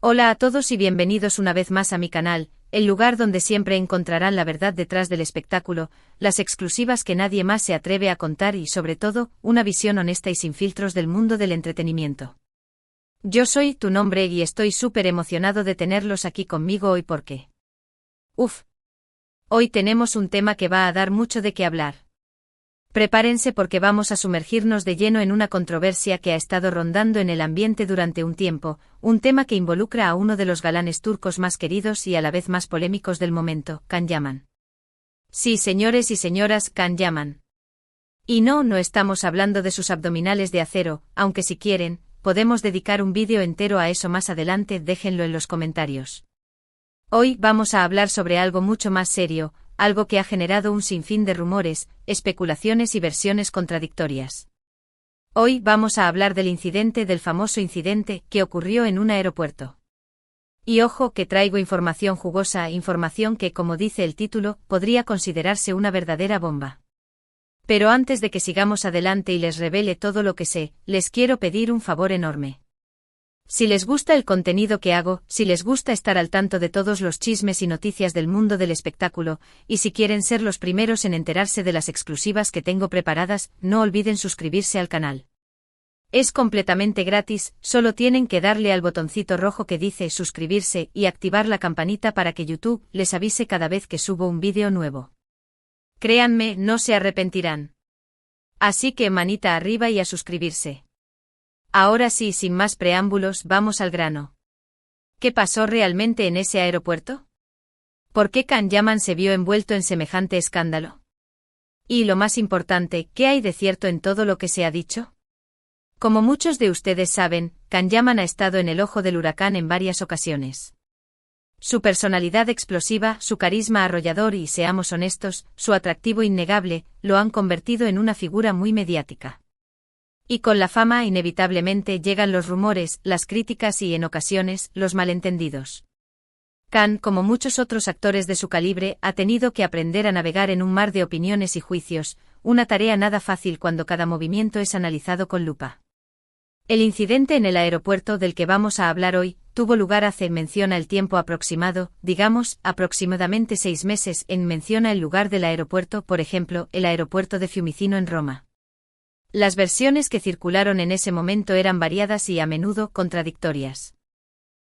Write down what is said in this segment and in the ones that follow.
Hola a todos y bienvenidos una vez más a mi canal, el lugar donde siempre encontrarán la verdad detrás del espectáculo, las exclusivas que nadie más se atreve a contar y sobre todo, una visión honesta y sin filtros del mundo del entretenimiento. Yo soy Tu Nombre y estoy súper emocionado de tenerlos aquí conmigo hoy porque... Hoy tenemos un tema que va a dar mucho de qué hablar. Prepárense porque vamos a sumergirnos de lleno en una controversia que ha estado rondando en el ambiente durante un tiempo, un tema que involucra a uno de los galanes turcos más queridos y a la vez más polémicos del momento, Can Yaman. Sí, señores y señoras, Can Yaman. Y no estamos hablando de sus abdominales de acero, aunque si quieren, podemos dedicar un vídeo entero a eso más adelante, déjenlo en los comentarios. Hoy vamos a hablar sobre algo mucho más serio, algo que ha generado un sinfín de rumores, especulaciones y versiones contradictorias. Hoy vamos a hablar del famoso incidente que ocurrió en un aeropuerto. Y ojo que traigo información jugosa, información que, como dice el título, podría considerarse una verdadera bomba. Pero antes de que sigamos adelante y les revele todo lo que sé, les quiero pedir un favor enorme. Si les gusta el contenido que hago, si les gusta estar al tanto de todos los chismes y noticias del mundo del espectáculo, y si quieren ser los primeros en enterarse de las exclusivas que tengo preparadas, no olviden suscribirse al canal. Es completamente gratis, solo tienen que darle al botoncito rojo que dice suscribirse y activar la campanita para que YouTube les avise cada vez que subo un vídeo nuevo. Créanme, no se arrepentirán. Así que manita arriba y a suscribirse. Ahora sí, sin más preámbulos, vamos al grano. ¿Qué pasó realmente en ese aeropuerto? ¿Por qué Can Yaman se vio envuelto en semejante escándalo? Y lo más importante, ¿qué hay de cierto en todo lo que se ha dicho? Como muchos de ustedes saben, Can Yaman ha estado en el ojo del huracán en varias ocasiones. Su personalidad explosiva, su carisma arrollador y, seamos honestos, su atractivo innegable, lo han convertido en una figura muy mediática. Y con la fama inevitablemente llegan los rumores, las críticas y en ocasiones, los malentendidos. Can, como muchos otros actores de su calibre, ha tenido que aprender a navegar en un mar de opiniones y juicios, una tarea nada fácil cuando cada movimiento es analizado con lupa. El incidente en el aeropuerto del que vamos a hablar hoy, tuvo lugar hace, menciona el tiempo aproximado, digamos, aproximadamente 6 meses, menciona el lugar del aeropuerto, por ejemplo, el aeropuerto de Fiumicino en Roma. Las versiones que circularon en ese momento eran variadas y a menudo contradictorias.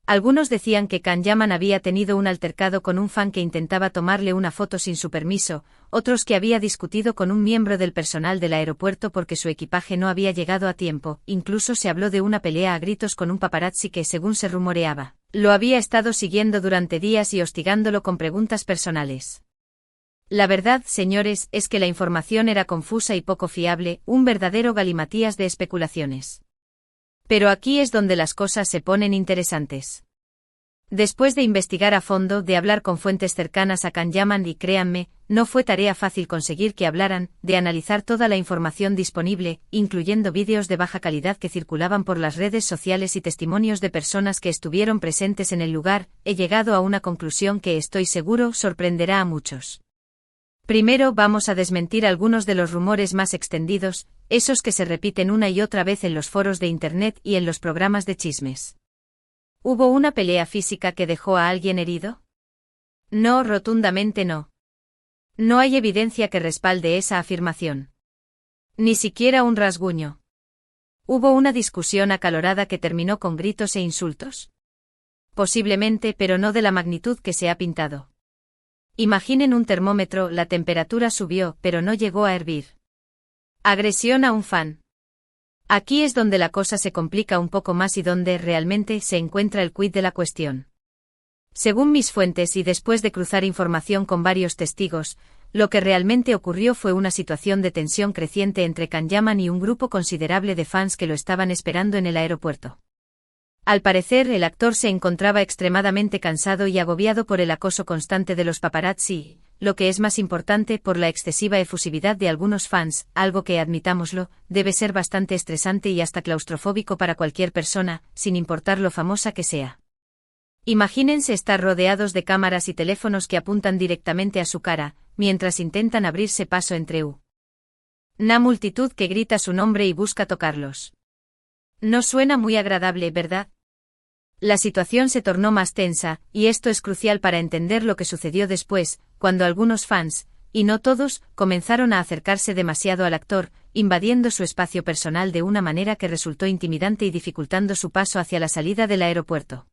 Algunos decían que Can Yaman había tenido un altercado con un fan que intentaba tomarle una foto sin su permiso, otros que había discutido con un miembro del personal del aeropuerto porque su equipaje no había llegado a tiempo, incluso se habló de una pelea a gritos con un paparazzi que, según se rumoreaba, lo había estado siguiendo durante días y hostigándolo con preguntas personales. La verdad, señores, es que la información era confusa y poco fiable, un verdadero galimatías de especulaciones. Pero aquí es donde las cosas se ponen interesantes. Después de investigar a fondo, de hablar con fuentes cercanas a Can Yaman y créanme, no fue tarea fácil conseguir que hablaran, de analizar toda la información disponible, incluyendo vídeos de baja calidad que circulaban por las redes sociales y testimonios de personas que estuvieron presentes en el lugar, he llegado a una conclusión que estoy seguro sorprenderá a muchos. Primero vamos a desmentir algunos de los rumores más extendidos, esos que se repiten una y otra vez en los foros de internet y en los programas de chismes. ¿Hubo una pelea física que dejó a alguien herido? No, rotundamente no. No hay evidencia que respalde esa afirmación. Ni siquiera un rasguño. ¿Hubo una discusión acalorada que terminó con gritos e insultos? Posiblemente, pero no de la magnitud que se ha pintado. Imaginen un termómetro, la temperatura subió, pero no llegó a hervir. Agresión a un fan. Aquí es donde la cosa se complica un poco más y donde realmente se encuentra el quid de la cuestión. Según mis fuentes y después de cruzar información con varios testigos, lo que realmente ocurrió fue una situación de tensión creciente entre Can Yaman y un grupo considerable de fans que lo estaban esperando en el aeropuerto. Al parecer, el actor se encontraba extremadamente cansado y agobiado por el acoso constante de los paparazzi, lo que es más importante, por la excesiva efusividad de algunos fans, algo que, admitámoslo, debe ser bastante estresante y hasta claustrofóbico para cualquier persona, sin importar lo famosa que sea. Imagínense estar rodeados de cámaras y teléfonos que apuntan directamente a su cara, mientras intentan abrirse paso entre una multitud que grita su nombre y busca tocarlos. No suena muy agradable, ¿verdad? La situación se tornó más tensa, y esto es crucial para entender lo que sucedió después, cuando algunos fans, y no todos, comenzaron a acercarse demasiado al actor, invadiendo su espacio personal de una manera que resultó intimidante y dificultando su paso hacia la salida del aeropuerto.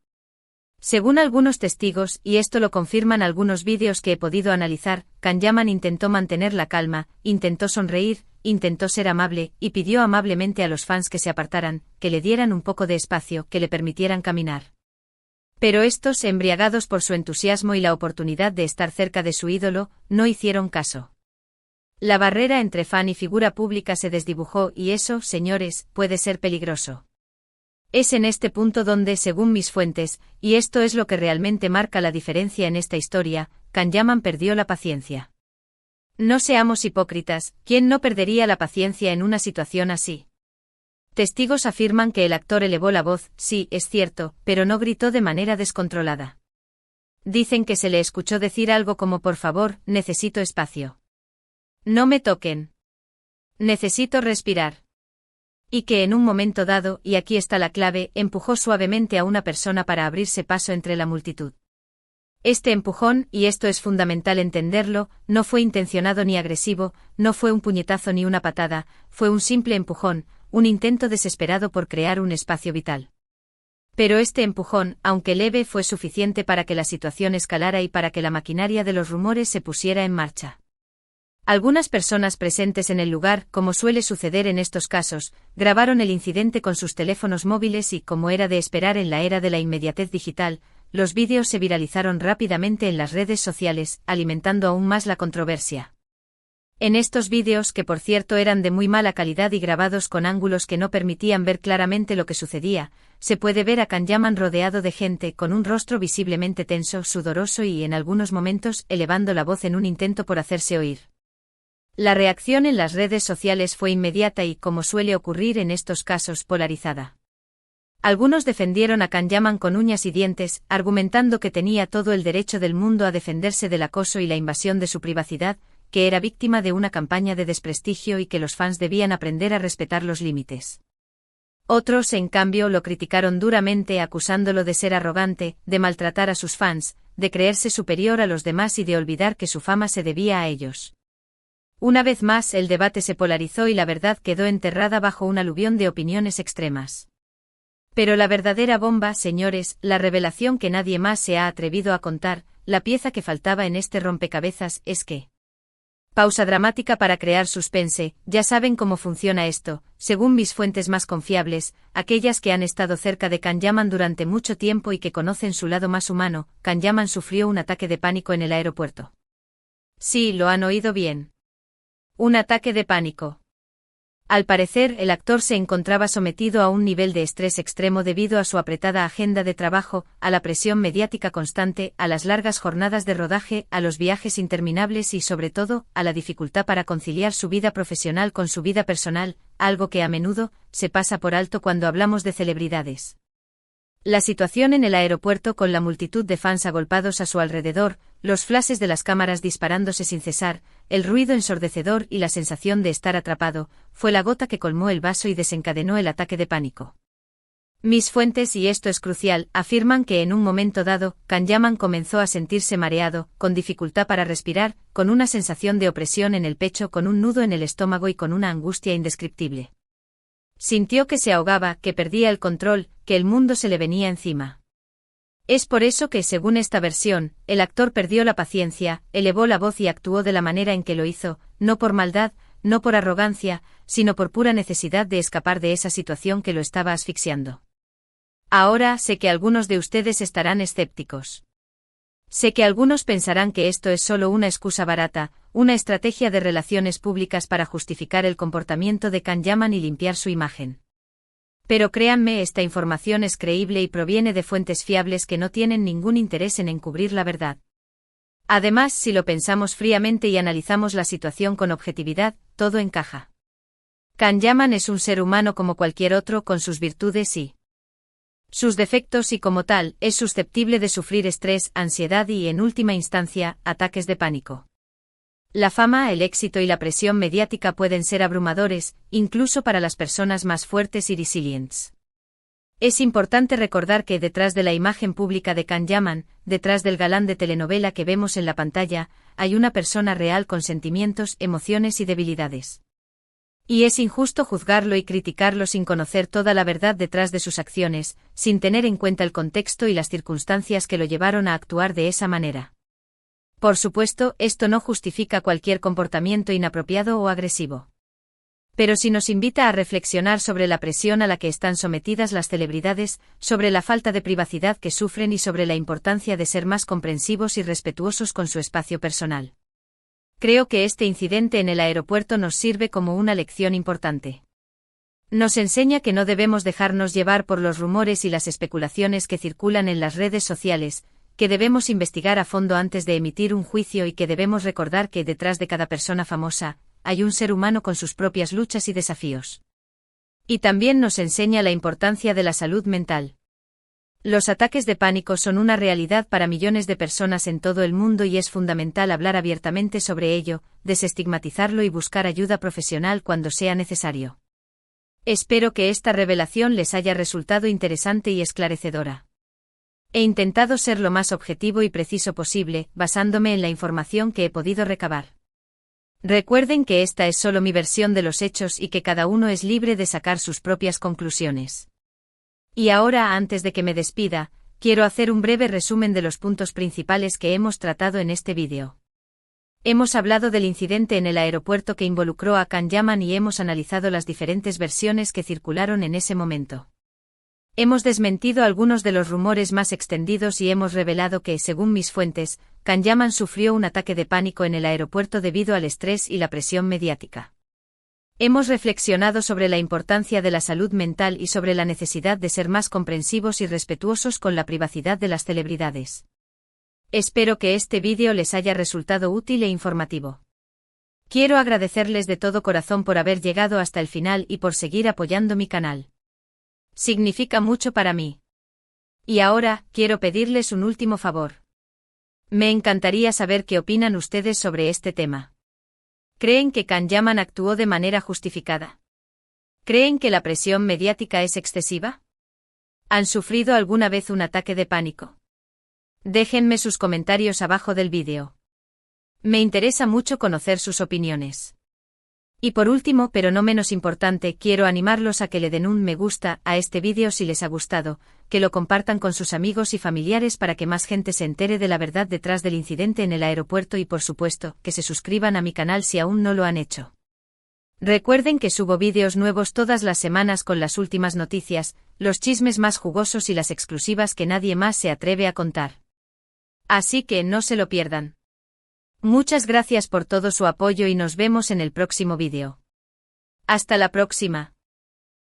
Según algunos testigos, y esto lo confirman algunos vídeos que he podido analizar, Can Yaman intentó mantener la calma, intentó sonreír, intentó ser amable, y pidió amablemente a los fans que se apartaran, que le dieran un poco de espacio, que le permitieran caminar. Pero estos, embriagados por su entusiasmo y la oportunidad de estar cerca de su ídolo, no hicieron caso. La barrera entre fan y figura pública se desdibujó y eso, señores, puede ser peligroso. Es en este punto donde, según mis fuentes, y esto es lo que realmente marca la diferencia en esta historia, Can Yaman perdió la paciencia. No seamos hipócritas, ¿quién no perdería la paciencia en una situación así? Testigos afirman que el actor elevó la voz, sí, es cierto, pero no gritó de manera descontrolada. Dicen que se le escuchó decir algo como por favor, necesito espacio. No me toquen. Necesito respirar. Y que en un momento dado, y aquí está la clave, empujó suavemente a una persona para abrirse paso entre la multitud. Este empujón, y esto es fundamental entenderlo, no fue intencionado ni agresivo, no fue un puñetazo ni una patada, fue un simple empujón, un intento desesperado por crear un espacio vital. Pero este empujón, aunque leve, fue suficiente para que la situación escalara y para que la maquinaria de los rumores se pusiera en marcha. Algunas personas presentes en el lugar, como suele suceder en estos casos, grabaron el incidente con sus teléfonos móviles y, como era de esperar en la era de la inmediatez digital, los vídeos se viralizaron rápidamente en las redes sociales, alimentando aún más la controversia. En estos vídeos, que por cierto eran de muy mala calidad y grabados con ángulos que no permitían ver claramente lo que sucedía, se puede ver a Can Yaman rodeado de gente con un rostro visiblemente tenso, sudoroso y en algunos momentos elevando la voz en un intento por hacerse oír. La reacción en las redes sociales fue inmediata y, como suele ocurrir en estos casos, polarizada. Algunos defendieron a Can Yaman con uñas y dientes, argumentando que tenía todo el derecho del mundo a defenderse del acoso y la invasión de su privacidad, que era víctima de una campaña de desprestigio y que los fans debían aprender a respetar los límites. Otros, en cambio, lo criticaron duramente acusándolo de ser arrogante, de maltratar a sus fans, de creerse superior a los demás y de olvidar que su fama se debía a ellos. Una vez más, el debate se polarizó y la verdad quedó enterrada bajo un aluvión de opiniones extremas. Pero la verdadera bomba, señores, la revelación que nadie más se ha atrevido a contar, la pieza que faltaba en este rompecabezas, es que... Pausa dramática para crear suspense, ya saben cómo funciona esto, según mis fuentes más confiables, aquellas que han estado cerca de Can Yaman durante mucho tiempo y que conocen su lado más humano, Can Yaman sufrió un ataque de pánico en el aeropuerto. Sí, lo han oído bien. Un ataque de pánico. Al parecer, el actor se encontraba sometido a un nivel de estrés extremo debido a su apretada agenda de trabajo, a la presión mediática constante, a las largas jornadas de rodaje, a los viajes interminables y, sobre todo, a la dificultad para conciliar su vida profesional con su vida personal, algo que a menudo se pasa por alto cuando hablamos de celebridades. La situación en el aeropuerto con la multitud de fans agolpados a su alrededor, los flashes de las cámaras disparándose sin cesar, el ruido ensordecedor y la sensación de estar atrapado, fue la gota que colmó el vaso y desencadenó el ataque de pánico. Mis fuentes, y esto es crucial, afirman que en un momento dado, Can Yaman comenzó a sentirse mareado, con dificultad para respirar, con una sensación de opresión en el pecho, con un nudo en el estómago y con una angustia indescriptible. Sintió que se ahogaba, que perdía el control, que el mundo se le venía encima. Es por eso que, según esta versión, el actor perdió la paciencia, elevó la voz y actuó de la manera en que lo hizo, no por maldad, no por arrogancia, sino por pura necesidad de escapar de esa situación que lo estaba asfixiando. Ahora sé que algunos de ustedes estarán escépticos. Sé que algunos pensarán que esto es solo una excusa barata, una estrategia de relaciones públicas para justificar el comportamiento de Can Yaman y limpiar su imagen. Pero créanme, esta información es creíble y proviene de fuentes fiables que no tienen ningún interés en encubrir la verdad. Además, si lo pensamos fríamente y analizamos la situación con objetividad, todo encaja. Can Yaman es un ser humano como cualquier otro, con sus virtudes y sus defectos, y como tal, es susceptible de sufrir estrés, ansiedad y, en última instancia, ataques de pánico. La fama, el éxito y la presión mediática pueden ser abrumadores, incluso para las personas más fuertes y resilientes. Es importante recordar que detrás de la imagen pública de Can Yaman, detrás del galán de telenovela que vemos en la pantalla, hay una persona real con sentimientos, emociones y debilidades. Y es injusto juzgarlo y criticarlo sin conocer toda la verdad detrás de sus acciones, sin tener en cuenta el contexto y las circunstancias que lo llevaron a actuar de esa manera. Por supuesto, esto no justifica cualquier comportamiento inapropiado o agresivo. Pero sí nos invita a reflexionar sobre la presión a la que están sometidas las celebridades, sobre la falta de privacidad que sufren y sobre la importancia de ser más comprensivos y respetuosos con su espacio personal. Creo que este incidente en el aeropuerto nos sirve como una lección importante. Nos enseña que no debemos dejarnos llevar por los rumores y las especulaciones que circulan en las redes sociales, que debemos investigar a fondo antes de emitir un juicio y que debemos recordar que detrás de cada persona famosa, hay un ser humano con sus propias luchas y desafíos. Y también nos enseña la importancia de la salud mental. Los ataques de pánico son una realidad para millones de personas en todo el mundo y es fundamental hablar abiertamente sobre ello, desestigmatizarlo y buscar ayuda profesional cuando sea necesario. Espero que esta revelación les haya resultado interesante y esclarecedora. He intentado ser lo más objetivo y preciso posible, basándome en la información que he podido recabar. Recuerden que esta es solo mi versión de los hechos y que cada uno es libre de sacar sus propias conclusiones. Y ahora, antes de que me despida, quiero hacer un breve resumen de los puntos principales que hemos tratado en este vídeo. Hemos hablado del incidente en el aeropuerto que involucró a Can Yaman y hemos analizado las diferentes versiones que circularon en ese momento. Hemos desmentido algunos de los rumores más extendidos y hemos revelado que, según mis fuentes, Can Yaman sufrió un ataque de pánico en el aeropuerto debido al estrés y la presión mediática. Hemos reflexionado sobre la importancia de la salud mental y sobre la necesidad de ser más comprensivos y respetuosos con la privacidad de las celebridades. Espero que este vídeo les haya resultado útil e informativo. Quiero agradecerles de todo corazón por haber llegado hasta el final y por seguir apoyando mi canal. Significa mucho para mí. Y ahora, quiero pedirles un último favor. Me encantaría saber qué opinan ustedes sobre este tema. ¿Creen que Can Yaman actuó de manera justificada? ¿Creen que la presión mediática es excesiva? ¿Han sufrido alguna vez un ataque de pánico? Déjenme sus comentarios abajo del vídeo. Me interesa mucho conocer sus opiniones. Y por último, pero no menos importante, quiero animarlos a que le den un me gusta a este vídeo si les ha gustado, que lo compartan con sus amigos y familiares para que más gente se entere de la verdad detrás del incidente en el aeropuerto y por supuesto, que se suscriban a mi canal si aún no lo han hecho. Recuerden que subo vídeos nuevos todas las semanas con las últimas noticias, los chismes más jugosos y las exclusivas que nadie más se atreve a contar. Así que no se lo pierdan. Muchas gracias por todo su apoyo y nos vemos en el próximo vídeo. Hasta la próxima.